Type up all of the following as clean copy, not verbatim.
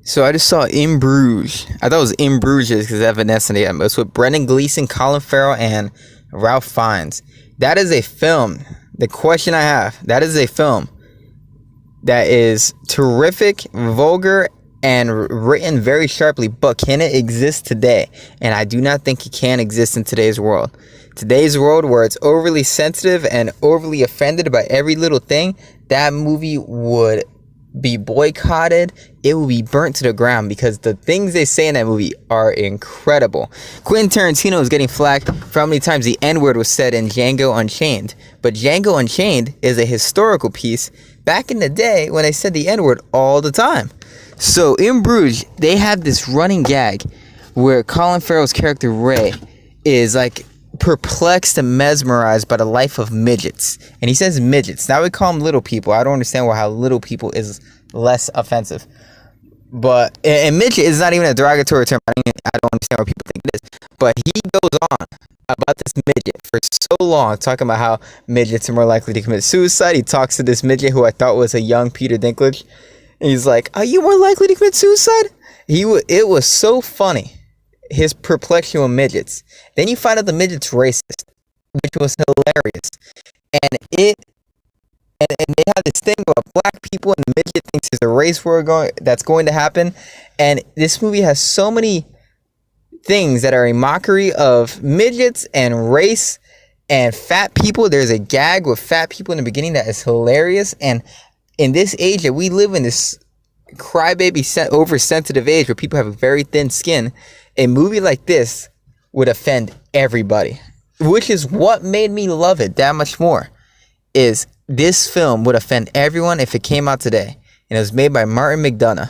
So I just saw In Bruges. I thought it was In Bruges because Evanescence. It's with Brendan Gleeson, Colin Farrell, and Ralph Fiennes. That is a film. The question I have, that is a film that is terrific, vulgar, and written very sharply. But can it exist today? And I do not think it can exist in today's world. Today's world, where it's overly sensitive and overly offended by every little thing, that movie would be boycotted. It will be burnt to the ground because the things they say in that movie are incredible. Quentin Tarantino is getting flack for how many times the N-word was said in Django Unchained. But Django Unchained is a historical piece back in the day when they said the N-word all the time. So in Bruges, they have this running gag where Colin Farrell's character Ray is like perplexed and mesmerized by the life of midgets. And he says midgets. Now we call them little people. I don't understand how little people is less offensive. But, and midget is not even a derogatory term. I don't understand why people think it is. But he goes on about this midget for so long, talking about how midgets are more likely to commit suicide. He talks to this midget who I thought was a young Peter Dinklage. And he's like, are you more likely to commit suicide? It was so funny. His perplexion with midgets. Then you find out the midget's racist, which was hilarious. And they have this thing about black people, and the midget thinks there's a race war that's going to happen. And this movie has so many things that are a mockery of midgets and race and fat people. There's a gag with fat people in the beginning that is hilarious. And in this age that we live in, this crybaby oversensitive age where people have very thin skin, a movie like this would offend everybody, which is what made me love it that much more. Is this film would offend everyone if it came out today, and it was made by Martin McDonagh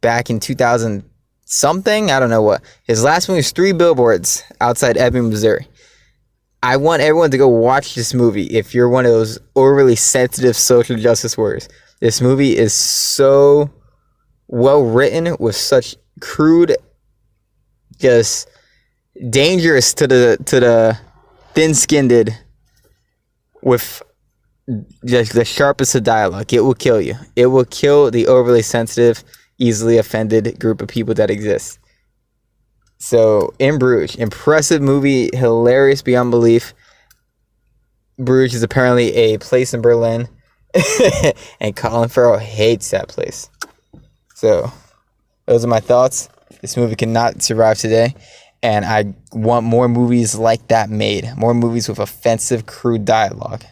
back in 2000 something. I don't know what his last movie was. 3 Billboards Outside Ebbing, Missouri. I want everyone to go watch this movie if you're one of those overly sensitive social justice warriors. This movie is so well written with such crude, just dangerous to the thin-skinned, with just the sharpest of dialogue. It will kill you. It will kill the overly sensitive, easily offended group of people that exist. So, In Bruges, impressive movie, hilarious beyond belief. Bruges is apparently a place in Berlin, and Colin Farrell hates that place. So, those are my thoughts. This movie cannot survive today, and I want more movies like that made. More movies with offensive, crude dialogue.